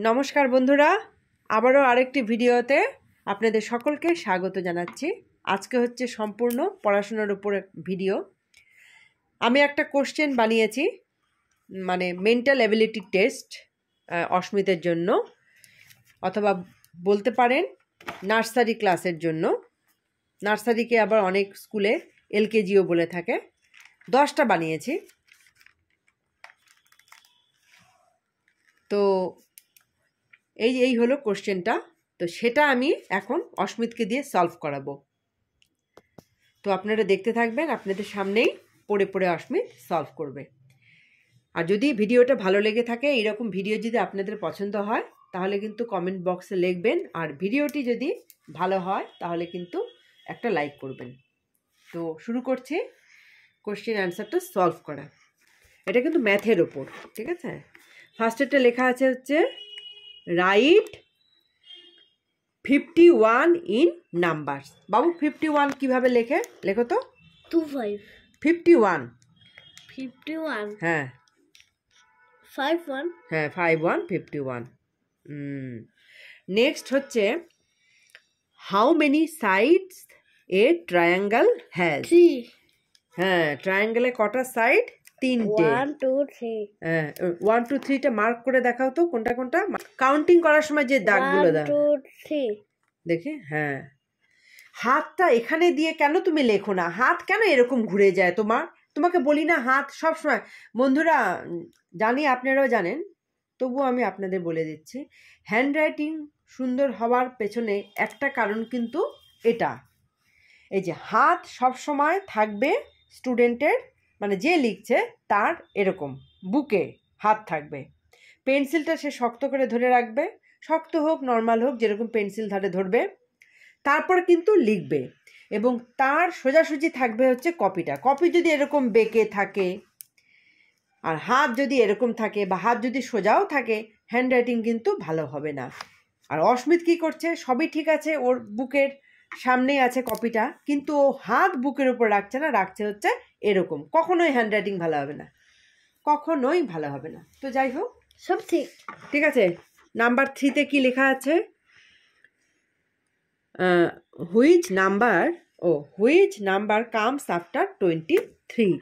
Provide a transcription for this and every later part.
নমস্কার বন্ধুরা, আবারও আরেকটি ভিডিওতে আপনাদের সকলকে স্বাগত জানাচ্ছি। আজকে হচ্ছে সম্পূর্ণ পড়াশোনার উপরে ভিডিও। আমি একটা কোশ্চেন বানিয়েছি, মানে মেন্টাল অ্যাবিলিটি টেস্ট অস্মিতের জন্য, অথবা বলতে পারেন নার্সারি ক্লাসের জন্য। নার্সারিকে আবার অনেক স্কুলে এলকেজিও বলে থাকে। 10টা বানিয়েছি। তো এই হলো কোশ্চেনটা। তো সেটা আমি এখন অস্মিতকে দিয়ে সলভ করাবো। তো আপনারা দেখতে থাকবেন, আপনাদের সামনেই পড়ে পড়ে অস্মিত সলভ করবে। আর যদি ভিডিওটা ভালো লেগে থাকে, এরকম ভিডিও যদি আপনাদের পছন্দ হয়, তাহলে কিন্তু কমেন্ট বক্সে লিখবেন। আর ভিডিওটি যদি ভালো হয় তাহলে কিন্তু একটা লাইক করবেন। তো শুরু করছি কোশ্চেন অ্যান্সারটা সলভ করা। এটা কিন্তু ম্যাথের ওপর, ঠিক আছে। ফার্স্টেরটা লেখা আছে হচ্ছে রাইট 51 ইন নাম্বারস। বাবু 51 কিভাবে লেখো তো? 25 51 51 হ্যাঁ 51 হ্যাঁ 51 51। নেক্সট হচ্ছে how many sides a triangle has. 3 হ্যাঁ, ট্রায়াঙ্গেলে কটা সাইড? 3টে। 1 2 3 হ্যাঁ 1 2 3টা মার্ক করে দেখাও তো কোনটা কোনটা। কাউন্টিং করার সময় যে দাগগুলো দাও 1 2 3 দেখে। হ্যাঁ, হাতটা এখানে দিয়ে কেন তুমি লেখো না? হাত কেন এরকম ঘুরে যায় তোমাকে বলি না হাত সব সময়। বন্ধুরা, জানি আপনারাও জানেন, তবুও আমি আপনাদের বলে দিচ্ছি, হ্যান্ডরাইটিং সুন্দর হওয়ার পেছনে একটা কারণ কিন্তু এটা। এই যে হাত সব সময় থাকবে স্টুডেন্টের, মানে যে লিখছে তার এরকম বুকে হাত থাকবে। পেন্সিলটা সে শক্ত করে ধরে রাখবে, শক্ত হোক নর্মাল হোক, যেরকম পেন্সিল ধরবে। তারপর কিন্তু লিখবে, এবং তার সোজাসুজি থাকবে হচ্ছে কপিটা। কপি যদি এরকম বেঁকে থাকে আর হাত যদি এরকম থাকে, বা হাত যদি সোজাও থাকে, হ্যান্ডরাইটিং কিন্তু ভালো হবে না। আর অস্মিত কি করছে? সবই ঠিক আছে, ওর বুকের সামনেই আছে কপিটা, কিন্তু ও হাত বুকের উপর রাখছে না, রাখছে হচ্ছে এরকম। কখনোই হ্যান্ডরাইটিং ভালো হবে না, কখনোই ভালো হবে না। তো যাই হোক, সব ঠিক আছে। নাম্বার 3তে কি লেখা আছে? Which number comes after 23?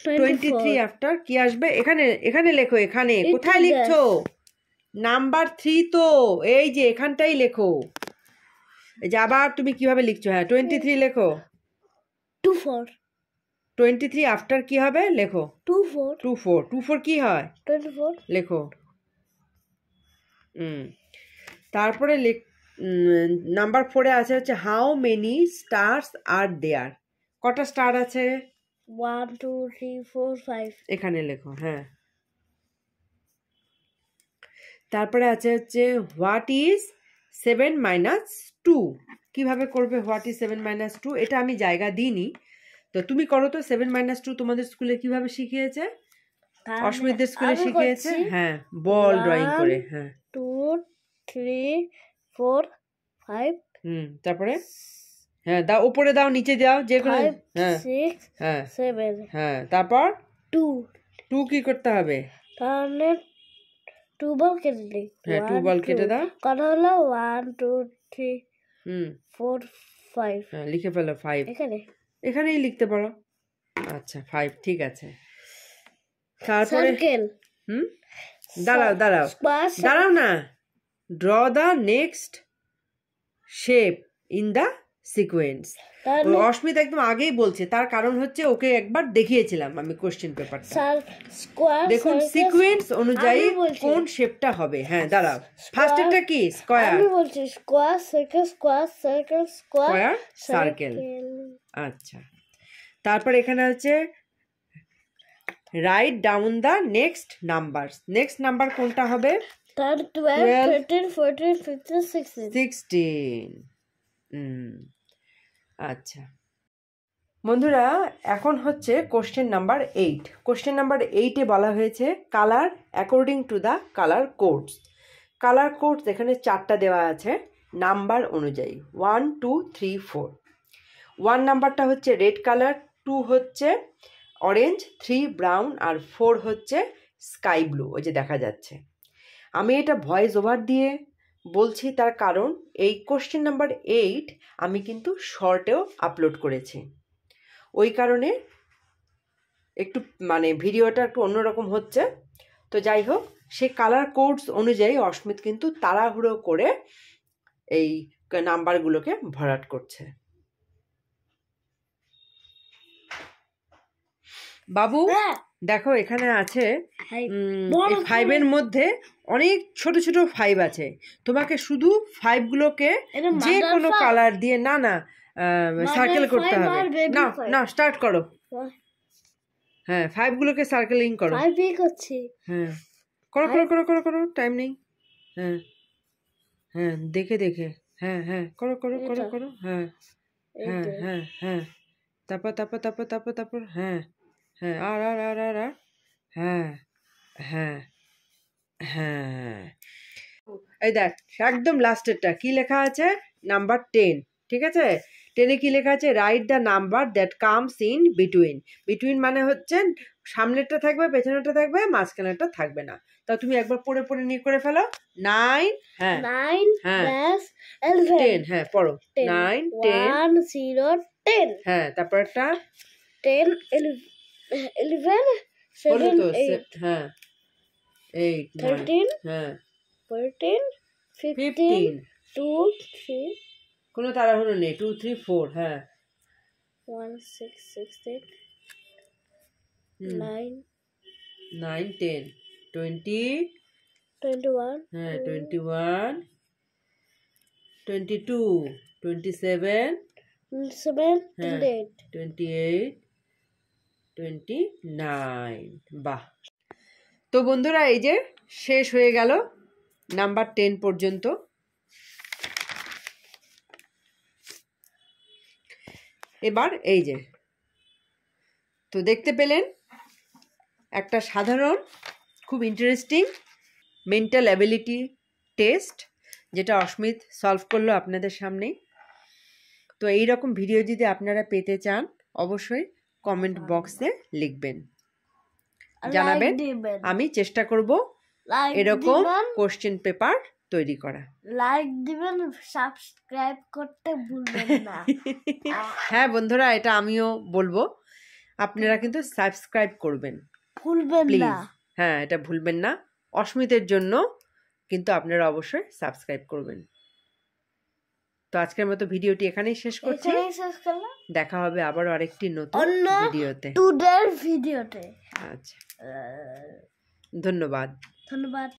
23 after কি আসবে? এখানে লেখো। এখানে কোথায় লিখছো? নাম্বার 3 তো এই যে এখানটাই লেখো। এই যে আবার তুমি কিভাবে লিখছো? হ্যাঁ 23 লেখো। 24 23 আফটার কি হবে? লেখো 24 24 কি হয়? 24 লেখো। তারপরে নাম্বার 4-এ আছে হচ্ছে হাউ মেনি স্টারস আর দেয়ার। কটা স্টার আছে? 1 2 3 4 5 এখানে লেখো। হ্যাঁ, তারপরে আছে হচ্ছে হোয়াট ইজ 7 - 2? কিভাবে করবে হোয়াট ইজ 7 - 2? এটা আমি জায়গা দিইনি, তো তুমি করো তো। 7 - 2 তোমাদের স্কুলে কিভাবে শিখিয়েছে? অস্মিতদের স্কুলে শিখিয়েছে। হ্যাঁ, বল ড্রয়িং করে। হ্যাঁ 2 3 4 5 তারপরে হ্যাঁ দাও, উপরে দাও, নিচে দাও, যে কোনো। 5 হ্যাঁ 6 হ্যাঁ 7 হ্যাঁ তারপর 2 কি করতে হবে? তাহলে 2 বল কেটে দিই। হ্যাঁ 2 বল কেটে দাও। কটা হলো? 1 2 3 4 5। হ্যাঁ লিখে ফেলো 5। এখানেই লিখতে পারো। আচ্ছা 5 ঠিক আছে। তারপরে সার্কেল। দাঁড়াও না। Draw the next shape in the sequence. Asmit একদম আগেই বলছে, তার কারণ হচ্ছে ওকে একবার দেখিয়েছিলাম আমি কোশ্চেন পেপারটা। দেখুন সিকোয়েন্স অনুযায়ী কোন শেপটা হবে। হ্যাঁ দাঁড়াও, ফার্স্টেরটা কি? স্কয়ার। আমি বলছি square circle square circle square circle. আচ্ছা, তারপর এখানে হচ্ছে write down the next numbers. Next number কোনটা হবে? 12 13 14 15 16। আচ্ছা বন্ধুরা, এখন হচ্ছে কোশ্চেন নাম্বার 8। কোশ্চেন নাম্বার 8-এ বলা হয়েছে colour according to the colour codes. Colour codes এখানে 4টা দেওয়া আছে নাম্বার অনুযায়ী, 1 2 3 4। 1 নাম্বারটা হচ্ছে রেড কালার, 2 হচ্ছে অরেঞ্জ, 3 ব্রাউন, আর 4 হচ্ছে স্কাই ব্লু, ওই যে দেখা যাচ্ছে। আমি এটা ভয়েস ওভার দিয়ে বলছি, তার কারণ এই কোশ্চেন নাম্বার 8 আমি কিন্তু শর্টেও আপলোড করেছি, ওই কারণে একটু মানে ভিডিওটা একটু অন্যরকম হচ্ছে। তো যাই হোক, সেই কালার কোডস অনুযায়ী অস্মিত কিন্তু তাড়াহুড়ো করে এই নাম্বারগুলোকে ভরাট করছে। বাবু দেখো এখানে আছে 5-এর মধ্যে অনেক ছোট ছোট 5 আছে, তোমাকে শুধু 5গুলোকে যে কোনো কালার দিয়ে না সার্কেল করতে হবে। না না স্টার্ট করো। হ্যাঁ 5গুলোকে সার্কেলিং করো। হ্যাঁ করো করো করো করো করো, টাইম নেই। হ্যাঁ হ্যাঁ দেখে দেখে, হ্যাঁ হ্যাঁ করো করো করো করো, হ্যাঁ হ্যাঁ হ্যাঁ হ্যাঁ, তারপর তারপর তারপর তারপর তারপর, হ্যাঁ হ্যাঁ আর আর আর আর আর, হ্যাঁ হ্যাঁ হ্যাঁ। এই দেখ একদম লাস্টেরটা কি লেখা আছে, নাম্বার 10, ঠিক আছে? 10-এ কি লেখা আছে, write the number that comes in between. Between মানে হচ্ছে সামনেরটা থাকবে, পেছনেরটা থাকবে, মাঝখানেরটা থাকবে না। তা তুমি একবার পড়ে পড়ে নিয়ে করে ফেলো। 9, হ্যাঁ 9 হ্যাঁ 10 হ্যাঁ পড়ো। 9 10 1 0 10 হ্যাঁ তারপরটা 10 11 বলো 7 তো 8 হ্যাঁ 8 13 হ্যাঁ 14 15 15 2 3 কোনো তাড়াহুড়ো নেই, 2 3 4 হ্যাঁ 1 6 16 9 9 10 20 21 হ্যাঁ 21 22 27 7 হ্যাঁ 28 28 29। বাহ! তো বন্ধুরা এই যে শেষ হয়ে গেল নাম্বার 10 পর্যন্ত। এবার এই যে তো দেখতে পেলেন একটা সাধারণ খুব ইন্টারেস্টিং মেন্টাল অ্যাবিলিটি টেস্ট, যেটা অস্মিত সলভ করলো আপনাদের সামনেই। তো এই রকম ভিডিও যদি আপনারা পেতে চান অবশ্যই কমেন্ট বক্সে লিখবেন, জানাবেন। আমি চেষ্টা করব এরকম কোশ্চেন পেপার তৈরি করা। লাইক দিবেন, সাবস্ক্রাইব করতে ভুলবেন না। হ্যাঁ বন্ধুরা, এটা আমিও বলবো, আপনারা কিন্তু সাবস্ক্রাইব করবেন, ভুলবেন প্লিজ। না। হ্যাঁ এটা ভুলবেন না, অস্মিতের জন্য কিন্তু আপনারা অবশ্যই সাবস্ক্রাইব করবেন। তো আজকের মতো ভিডিওটি এখানেই শেষ করছি। দেখা হবে আবারও আরেকটি নতুন ভিডিওতে। টুডের ভিডিওতে। আচ্ছা, ধন্যবাদ। ধন্যবাদ।